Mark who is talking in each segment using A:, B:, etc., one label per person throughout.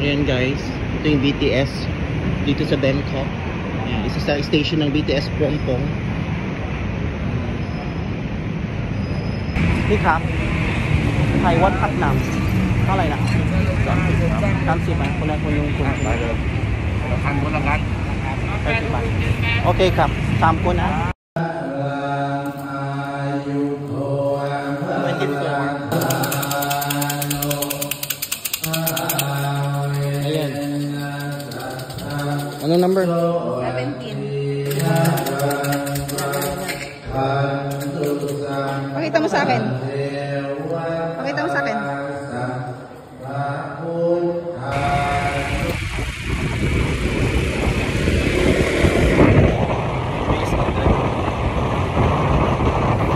A: Ayan guys, ito yung BTS dito sa Bangkok. Ayan, isa sa station ng BTS Pongpong. นี่ครับไทยวัดพักน้ำเท่าไหร่นะ30 บาทคนละคนyungคุณไปเลยพันคนละกัน30 บาทโอเคครับ3 คนนะAno number?
B: 17. Pakita mo sa akin. Pakita mo sa akin.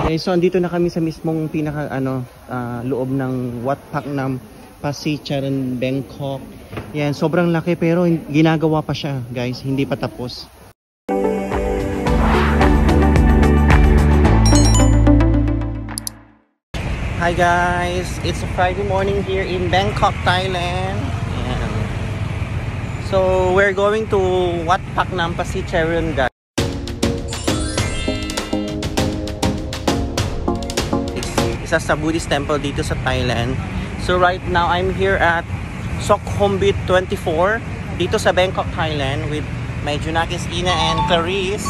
A: Okay, so andito na kami sa mismong pinaka loob ng Wat Phak Nam Pasicharan Bangkok. Yan, sobrang laki pero ginagawa pa siya, guys. Hindi pa tapos. Hi guys, it's a Friday morning here in Bangkok, Thailand. Yan. So we're going to Wat Phak Nam Pasicharan, guys. Isa sa Buddhist temple dito sa Thailand. So right now I'm here at Sukhumvit 24 dito sa Bangkok, Thailand with my Junakis, Ina and Clarice.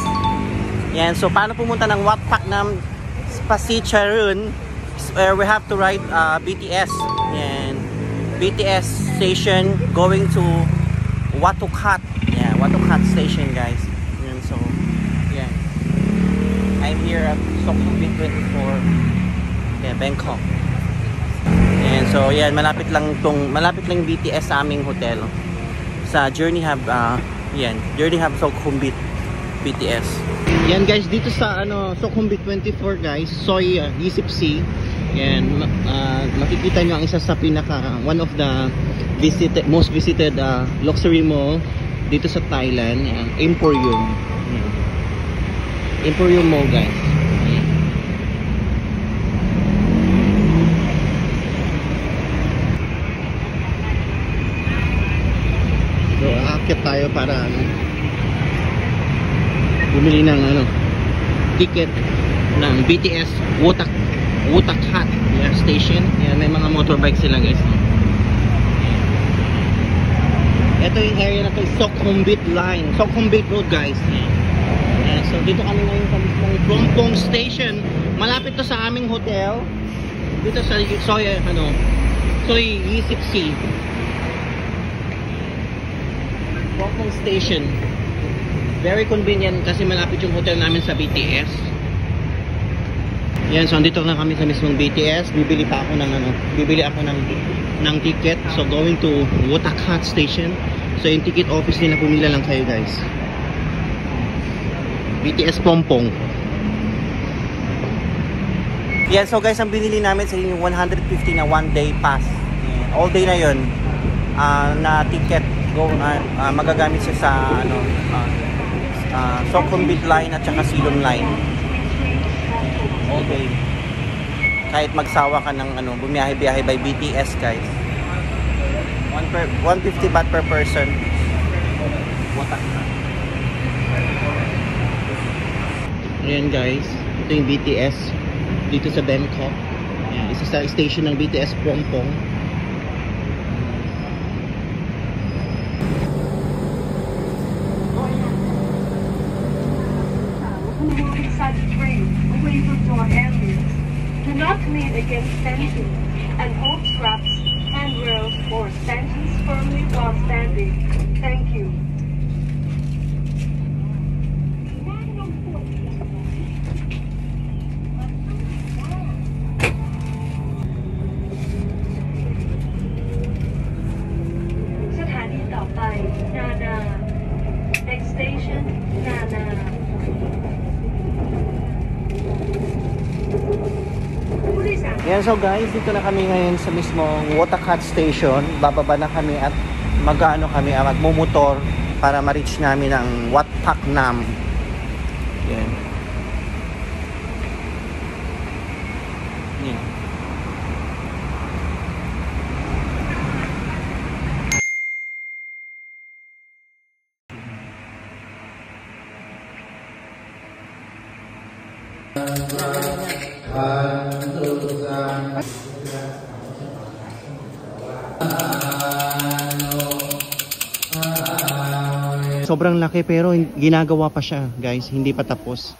A: Yan, so paano pumunta ng Wat Phak Nam Pasicharan? We have to ride BTS. Yan, BTS station going to Watukhat. Yeah, Watukhat station, guys. Yan, so yeah, I'm here at Sukhumvit 24. Yeah, Bangkok. And so yan, malapit lang yung BTS sa aming hotel. Sa Journey Hub, Journey Hub Sukhumvit BTS. Yan guys, dito sa Sukhumvit 24 guys, Soi Yisip-C. Yan, makikita nyo ang isa sa one of the most visited luxury mall dito sa Thailand, Emporium. Emporium Mall, guys. So, aakyat tayo para bumili ng ticket ng BTS Watukhat station. Yan, may mga motorbike sila, guys. Ito yung area na to, Sukhumvit line, Sukhumvit Road, guys. Yan. So dito kami ngayon sa mismong Pongpong station. Malapit to sa aming hotel. Dito sa Soi Yisip-C Pongpong station. Very convenient kasi malapit yung hotel namin sa BTS. Yan, so andito na kami sa mismong BTS. Bibili ako ng ticket. So going to Watukhat station. So yung ticket office nila, pumila lang kayo, guys. BTS Pongpong. Yan, so guys, ang binili namin sa yung 150 na 1-day pass. Yan, all day na yun. Na ticket magagamit siya sa Sukhumvit line at saka Silom line. Okay. Kahit magsawa ka ng bumiyahe-biyahe by BTS, guys. 150 baht per person. Ayan guys, ito yung BTS dito sa Bangkok. Ayan, isa sa station ng BTS Pongpong.
C: Away from door areas. Do not lean against fencing and hold straps, handrails, or stanchions firmly while standing. Thank you. Sthani ต่อไป Nana. Next station, Nana.
A: Yan, so guys, dito na kami ngayon sa mismong Watukhat station. Bababa na kami at magmumotor para ma-reach namin ang Wat Phak Nam. Yan. Yan. Sobrang laki pero ginagawa pa siya, guys. Hindi pa tapos.